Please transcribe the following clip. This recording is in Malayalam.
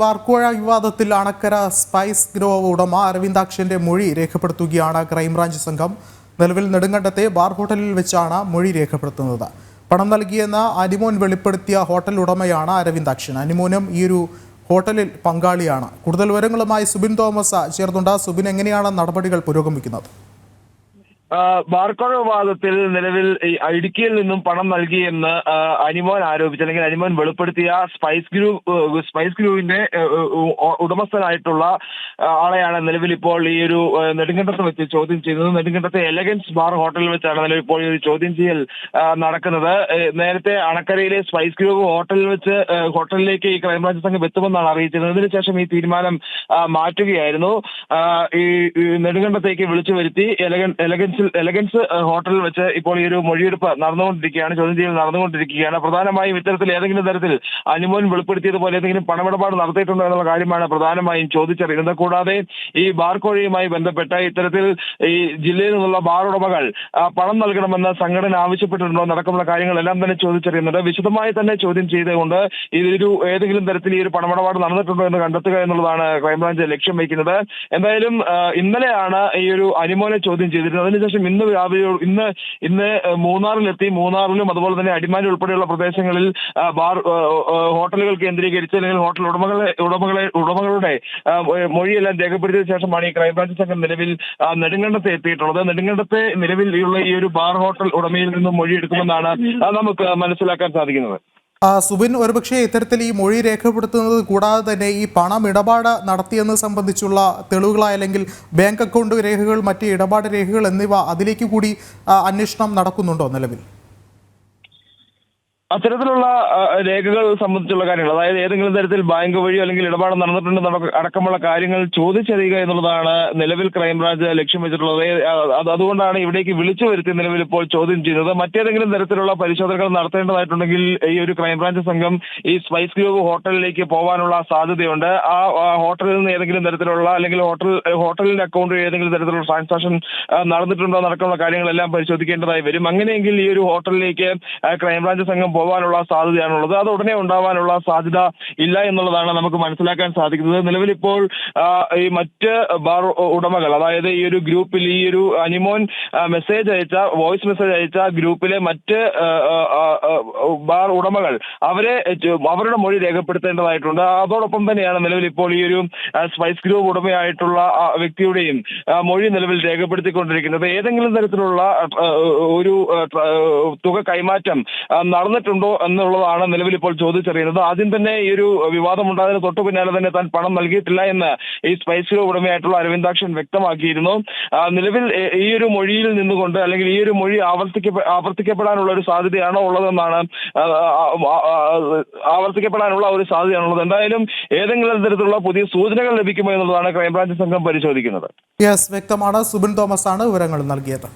ബാർക്കോഴ വിവാദത്തിൽ അണക്കര സ്പൈസ് ഗ്രോവ് ഉടമ അരവിന്ദാക്ഷന്റെ മൊഴി രേഖപ്പെടുത്തുകയാണ് ക്രൈംബ്രാഞ്ച് സംഘം. നിലവിൽ നെടുങ്കണ്ടത്തെ ബാർ ഹോട്ടലിൽ വെച്ചാണ് മൊഴി രേഖപ്പെടുത്തുന്നത്. പണം നൽകിയെന്ന് അനിമോൻ വെളിപ്പെടുത്തിയ ഹോട്ടൽ ഉടമയാണ് അരവിന്ദാക്ഷൻ. അനിമോനും ഈ ഒരു ഹോട്ടലിൽ പങ്കാളിയാണ്. കൂടുതൽ വിവരങ്ങളുമായി സുബിൻ തോമസ് ചേർന്നുണ്ട്. സുബിൻ, എങ്ങനെയാണ് നടപടികൾ പുരോഗമിക്കുന്നത്? ബാർക്കോഴ വിവാദത്തിൽ നിലവിൽ ഇടുക്കിയിൽ നിന്നും പണം നൽകിയെന്ന് അനിമോൻ ആരോപിച്ചു, അല്ലെങ്കിൽ അനിമോൻ വെളിപ്പെടുത്തിയ സ്പൈസ് ഗ്രൂവിന്റെ ഉടമസ്ഥനായിട്ടുള്ള ആളെയാണ് നിലവിൽ ഇപ്പോൾ ഈ ഒരു നെടുങ്കണ്ടത്ത് വെച്ച് ചോദ്യം ചെയ്യുന്നത്. നെടുങ്കണ്ടത്തെ എലഗൻസ് ബാർ ഹോട്ടലിൽ വെച്ചാണ് നിലവിൽ ഇപ്പോൾ ഈ ഒരു ചോദ്യം ചെയ്യൽ നടക്കുന്നത്. നേരത്തെ അണക്കരയിലെ സ്പൈസ് ഗ്രൂവ് ഹോട്ടലിലേക്ക് ഈ ക്രൈംബ്രാഞ്ച് സംഘം എത്തുമെന്നാണ് അറിയിച്ചത്. ഇതിനുശേഷം ഈ തീരുമാനം മാറ്റുകയായിരുന്നു. ഈ നെടുങ്കണ്ടത്തേക്ക് വിളിച്ചു വരുത്തി എലഗൻസ് ഹോട്ടലിൽ വെച്ച് ഇപ്പോൾ ഈ ഒരു മൊഴിയെടുപ്പ് നടന്നുകൊണ്ടിരിക്കുകയാണ്, ചോദ്യം ചെയ്യൽ നടന്നുകൊണ്ടിരിക്കുകയാണ്. പ്രധാനമായും ഇത്തരത്തിൽ ഏതെങ്കിലും തരത്തിൽ അനിമോൻ വെളിപ്പെടുത്തിയതുപോലെ ഏതെങ്കിലും പണമിടപാട് നടത്തിയിട്ടുണ്ടോ എന്നുള്ള കാര്യമാണ് പ്രധാനമായും ചോദിച്ചറിയുന്നത്. കൂടാതെ ഈ ബാർക്കോഴയുമായി ബന്ധപ്പെട്ട് ഇത്തരത്തിൽ ഈ ജില്ലയിൽ നിന്നുള്ള ബാർ ഉടമകൾ പണം നൽകണമെന്ന് സംഘടന ആവശ്യപ്പെട്ടിട്ടുണ്ടോ നടക്കുന്ന കാര്യങ്ങളെല്ലാം തന്നെ ചോദിച്ചറിയുന്നുണ്ട്. വിശദമായി തന്നെ ചോദ്യം ചെയ്തുകൊണ്ട് ഇതിലൊരു ഏതെങ്കിലും തരത്തിൽ ഈ ഒരു പണമിടപാട് നടന്നിട്ടുണ്ടോ എന്ന് കണ്ടെത്തുക എന്നുള്ളതാണ് ക്രൈംബ്രാഞ്ച് ലക്ഷ്യം വയ്ക്കുന്നത്. എന്തായാലും ഇന്നലെയാണ് ഈ ഒരു അനിമോനെ ചോദ്യം ചെയ്തിരുന്നത്. അതിനുശേഷം ഇന്ന് മൂന്നാറിലും അതുപോലെ തന്നെ അടിമാലി ഉൾപ്പെടെയുള്ള പ്രദേശങ്ങളിൽ ഹോട്ടലുകൾ കേന്ദ്രീകരിച്ച് അല്ലെങ്കിൽ ഹോട്ടൽ ഉടമകളുടെ മൊഴിയെല്ലാം രേഖപ്പെടുത്തിയ ശേഷമാണ് ഈ ക്രൈംബ്രാഞ്ച് സംഘം നിലവിൽ നെടുങ്കണ്ടത്ത് എത്തിയിട്ടുള്ളത്. നെടുങ്കണ്ടത്തെ നിലവിലുള്ള ഈ ഒരു ബാർ ഹോട്ടൽ ഉടമയിൽ നിന്നും മൊഴിയെടുക്കുമെന്നാണ് നമുക്ക് മനസ്സിലാക്കാൻ സാധിക്കുന്നത്. സുബിൻ, ഒരുപക്ഷെ ഇത്തരത്തിൽ ഈ മൊഴി രേഖപ്പെടുത്തുന്നത് കൂടാതെ തന്നെ ഈ പണം ഇടപാട് നടത്തിയെന്ന് സംബന്ധിച്ചുള്ള തെളിവുകളായി അല്ലെങ്കിൽ ബാങ്ക് അക്കൗണ്ട് രേഖകൾ, മറ്റ് ഇടപാട് രേഖകൾ എന്നിവ അതിലേക്ക് കൂടി അന്വേഷണം നടക്കുന്നുണ്ടോ നിലവിൽ? അത്തരത്തിലുള്ള രേഖകൾ സംബന്ധിച്ചുള്ള കാര്യങ്ങൾ, അതായത് ഏതെങ്കിലും തരത്തിൽ ബാങ്ക് വഴിയോ അല്ലെങ്കിൽ ഇടപാട് നടന്നിട്ടുണ്ടെന്ന് അടക്കമുള്ള കാര്യങ്ങൾ ചോദിച്ചറിയുക എന്നുള്ളതാണ് നിലവിൽ ക്രൈംബ്രാഞ്ച് ലക്ഷ്യം വെച്ചിട്ടുള്ളത്. അതുകൊണ്ടാണ് ഇവിടേക്ക് വിളിച്ചു വരുത്തി നിലവിൽ ഇപ്പോൾ ചോദ്യം ചെയ്യുന്നത്. മറ്റേതെങ്കിലും തരത്തിലുള്ള പരിശോധനകൾ നടത്തേണ്ടതായിട്ടുണ്ടെങ്കിൽ ഈ ഒരു ക്രൈംബ്രാഞ്ച് സംഘം ഈ സ്പൈസ് ഗ്രൂവ് ഹോട്ടലിലേക്ക് പോകാനുള്ള സാധ്യതയുണ്ട്. ആ ഹോട്ടലിൽ നിന്ന് ഏതെങ്കിലും തരത്തിലുള്ള അല്ലെങ്കിൽ ഹോട്ടലിന്റെ അക്കൗണ്ടിൽ ഏതെങ്കിലും തരത്തിലുള്ള ട്രാൻസാക്ഷൻ നടന്നിട്ടുണ്ടോ നടക്കുന്ന കാര്യങ്ങളെല്ലാം പരിശോധിക്കേണ്ടതായി വരും. അങ്ങനെയെങ്കിൽ ഈ ഒരു ഹോട്ടലിലേക്ക് ക്രൈംബ്രാഞ്ച് സംഘം പോകാനുള്ള സാധ്യതയാണുള്ളത്. അത് ഉടനെ ഉണ്ടാവാനുള്ള സാധ്യത ഇല്ല എന്നുള്ളതാണ് നമുക്ക് മനസ്സിലാക്കാൻ സാധിക്കുന്നത്. നിലവിലിപ്പോൾ ഈ മറ്റ് ബാർ ഉടമകൾ, അതായത് ഈ ഒരു ഗ്രൂപ്പിൽ ഈ ഒരു അനിമോൻ വോയിസ് മെസ്സേജ് അയച്ച ഗ്രൂപ്പിലെ മറ്റ് ബാർ ഉടമകൾ അവരുടെ മൊഴി രേഖപ്പെടുത്തേണ്ടതായിട്ടുണ്ട്. അതോടൊപ്പം തന്നെയാണ് നിലവിൽ ഇപ്പോൾ ഈ ഒരു സ്പൈസ് ഗ്രൂപ്പ് ഉടമയായിട്ടുള്ള വ്യക്തിയുടെയും മൊഴി നിലവിൽ രേഖപ്പെടുത്തിക്കൊണ്ടിരിക്കുന്നത്. ഏതെങ്കിലും തരത്തിലുള്ള ഒരു തുക കൈമാറ്റം നടന്നിട്ടുണ്ടോ എന്നുള്ളതാണ് നിലവിൽ ഇപ്പോൾ ചോദിച്ചറിയുന്നത്. ആദ്യം തന്നെ ഈ ഒരു വിവാദം ഉണ്ടായതിന് തൊട്ടു പിന്നാലെ തന്നെ താൻ പണം നൽകിയിട്ടില്ല എന്ന് ഈ സ്പൈസ് ഗ്രൂപ്പ് ഉടമയായിട്ടുള്ള അരവിന്ദാക്ഷൻ വ്യക്തമാക്കിയിരുന്നു. നിലവിൽ ഈ ഒരു മൊഴിയിൽ നിന്നുകൊണ്ട് അല്ലെങ്കിൽ ഈ ഒരു മൊഴി ആവർത്തിക്കപ്പെടാനുള്ള ഒരു സാധ്യതയാണോ ഉള്ളതെന്നാണ് എന്തായാലും ഏതെങ്കിലും തരത്തിലുള്ള പുതിയ സൂചനകൾ ലഭിക്കുമോ എന്നുള്ളതാണ് ക്രൈംബ്രാഞ്ച് സംഘം പരിശോധിക്കുന്നത്. യെസ്, വ്യക്തമാണ്. സുബിൻ തോമസ് ആണ് വിവരങ്ങൾ നൽകിയത്.